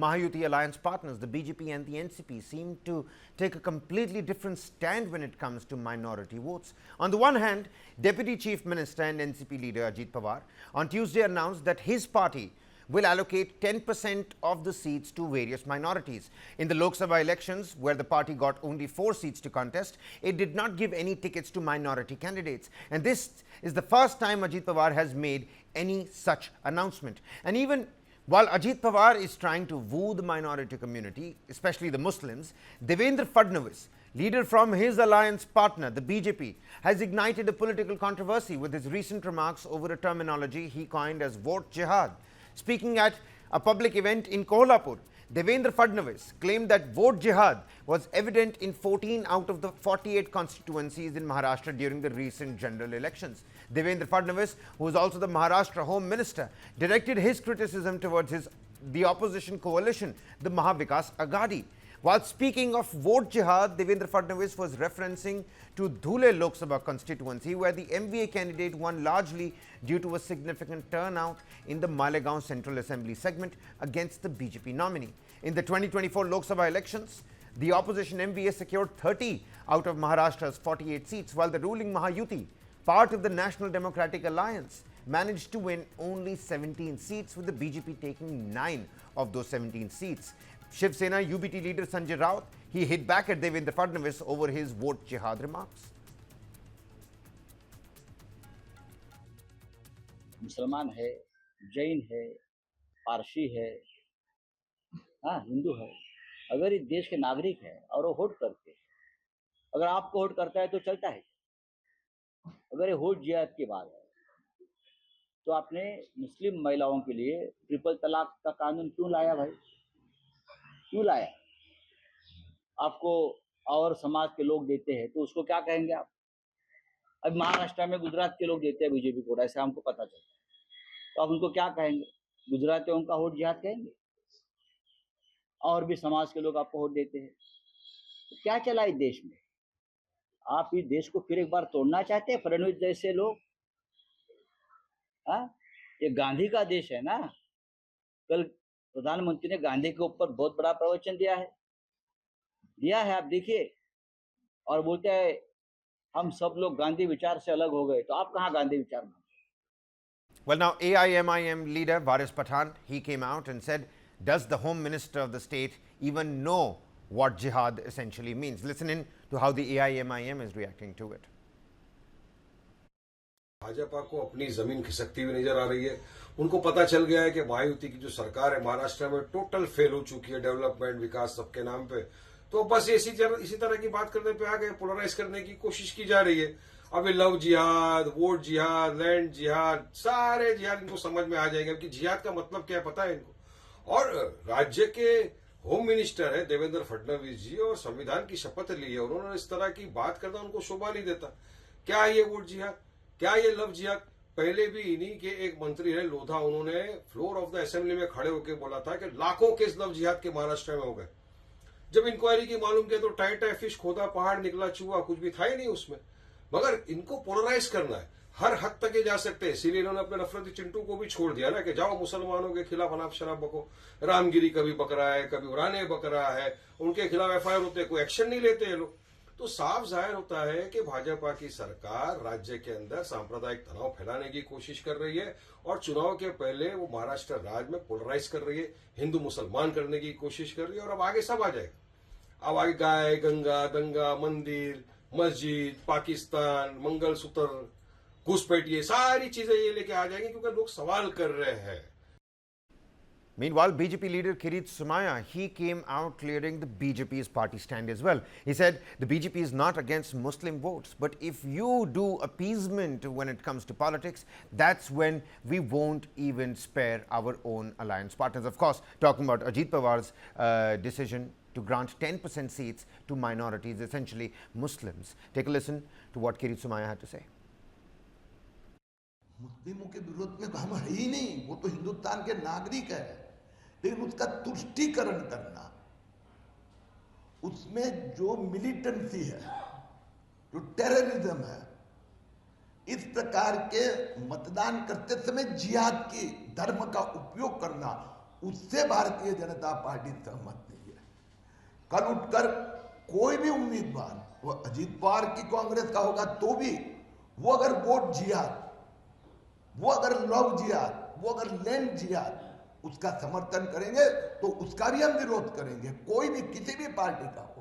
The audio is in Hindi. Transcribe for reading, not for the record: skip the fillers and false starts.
Mahayuti alliance partners, the BJP and the NCP, seem to take a completely different stand when it comes to minority votes. On the one hand, Deputy Chief Minister and NCP leader Ajit Pawar on Tuesday announced that his party will allocate 10% of the seats to various minorities. In the Lok Sabha elections, where the party got only 4 seats to contest, it did not give any tickets to minority candidates. And this is the first time Ajit Pawar has made any such announcement. And even while Ajit Pawar is trying to woo the minority community, especially the Muslims, Devendra Fadnavis, leader from his alliance partner, the BJP, has ignited a political controversy with his recent remarks over a terminology he coined as vote jihad. Speaking at a public event in Kolhapur, Devendra Fadnavis claimed that vote jihad was evident in 14 out of the 48 constituencies in Maharashtra during the recent general elections. Devendra Fadnavis, who is also the Maharashtra Home Minister, directed his criticism towards the opposition coalition, the Mahavikas Aghadi. While speaking of vote jihad, Devendra Fadnavis was referencing to Dhule Lok Sabha constituency, where the MVA candidate won largely due to a significant turnout in the Malegaon Central Assembly segment against the BJP nominee. In the 2024 Lok Sabha elections, the opposition MVA secured 30 out of Maharashtra's 48 seats, while the ruling Mahayuti, part of the National Democratic Alliance, managed to win only 17 seats, with the BJP taking 9 of those 17 seats. Shiv Sena UBT leader Sanjay Raut, he hit back at Devendra Fadnavis over his vote jihad remarks. मुसलमान है, जैन है, पारसी है, हाँ हिंदू है, अगर इस देश के नागरिक है और वो वोट करते हैं, अगर आपको वोट करता है तो चलता है। अगर ये वोट जिहाद की बात है तो आपने मुस्लिम महिलाओं के लिए ट्रिपल तलाक का कानून क्यों लाया भाई? क्यों लाया? आपको और समाज के लोग देते हैं तो उसको क्या कहेंगे आप? अब महाराष्ट्र में गुजरात के लोग देते हैं बीजेपी को, ऐसे हमको पता चलता है, तो आप उनको क्या कहेंगे? गुजरातियों का वोट जिहाद कहेंगे? और भी समाज के लोग आपको वोट देते हैं, तो क्या चला इस देश में? आप इस देश को फिर एक बार तोड़ना चाहते हैं, फडणवीस जैसे लोग? हाँ, ये गांधी का देश है ना। कल प्रधानमंत्री ने गांधी के ऊपर बहुत बड़ा प्रवचन दिया है, आप देखिए, और बोलते हैं हम सब लोग गांधी विचार से अलग हो गए, तो आप कहाँ गांधी विचार में? Well, now AIMIM leader Varis Pathan, he came out and said, does the Home Minister of the state even know what jihad essentially means? Listen in to how the AIMIM is reacting to it. Bhajpa को अपनी जमीन खिसकती हुई नजर आ रही है। उनको पता चल गया है कि महायुति की जो सरकार है महाराष्ट्र में टोटल फेल हो चुकी है, डेवलपमेंट विकास सबके नाम पे। तो बस इसी तरह की बात करने पे आ गए, पोलराइज करने की कोशिश की जा रही है। अब ये लव जिहाद, वोट जिहाद, लैंड जिहाद, सारे जिहाद इनको समझ में आ जाएंगे कि जिहाद का मतलब क्या है पता है इनको। और राज्य के होम मिनिस्टर है देवेंद्र फडणवीस जी, और संविधान की शपथ ली है, उन्होंने इस तरह की बात करना उनको शोभा नहीं देता। क्या ये वोट जिहाद, क्या ये लव जिहाद? पहले भी इन्हीं के एक मंत्री है लोधा, उन्होंने फ्लोर ऑफ द असेंबली में खड़े होकर बोला था कि लाखों केस लव जिहाद के महाराष्ट्र में हो गए। जब इंक्वायरी की मालूम किया तो टाई फिश खोदा पहाड़ निकला चूहा, कुछ भी था ही नहीं उसमें। मगर इनको पोलराइज करना है, हर हद तक ये जा सकते हैं, इसीलिए इन्होंने अपने नफरती चिंटू को भी छोड़ दिया ना कि जाओ मुसलमानों के खिलाफ अनाप शराब बको। रामगिरी कभी बक रहा है, कभी उराने बक रहा है, उनके खिलाफ एफआईआर होते, कोई एक्शन नहीं लेते ये लोग। तो साफ जाहिर होता है कि भाजपा की सरकार राज्य के अंदर सांप्रदायिक तनाव फैलाने की कोशिश कर रही है, और चुनाव के पहले वो महाराष्ट्र राज्य में पोलराइज कर रही है, हिंदू मुसलमान करने की कोशिश कर रही है। और अब आगे सब आ जाएगा। अब आगे गाय गंगा दंगा, मंदिर मस्जिद, पाकिस्तान, मंगलसूत्र, घुसपैठ, ये सारी चीजें ये लेके आ जाएंगे क्योंकि लोग सवाल कर रहे हैं। Meanwhile, BJP leader Kirit Somaiya, he came out clearing the BJP's party stand as well. He said the BJP is not against Muslim votes, but if you do appeasement when it comes to politics, that's when we won't even spare our own alliance partners. Of course, talking about Ajit Pawar's decision to grant 10% seats to minorities, essentially Muslims. Take a listen to what Kirit Somaiya had to say. मुस्लिमों के विरोध में तो हम है ही नहीं, वो तो हिंदुस्तान के नागरिक है, लेकिन उसका तुष्टीकरण करना, उसमें जो मिलिटेंसी है, जो टेररिज्म है, इस प्रकार के मतदान करते समय जिहाद की धर्म का उपयोग करना, उससे भारतीय जनता पार्टी सहमत नहीं है। कल उठकर कोई भी उम्मीदवार, वो अजीत पवार की कांग्रेस का होगा तो भी, वो अगर वोट जिहाद, वो अगर लव जिहाद, वो अगर लैंड जिहाद उसका समर्थन करेंगे तो उसका भी हम विरोध करेंगे, कोई भी किसी भी पार्टी का हो।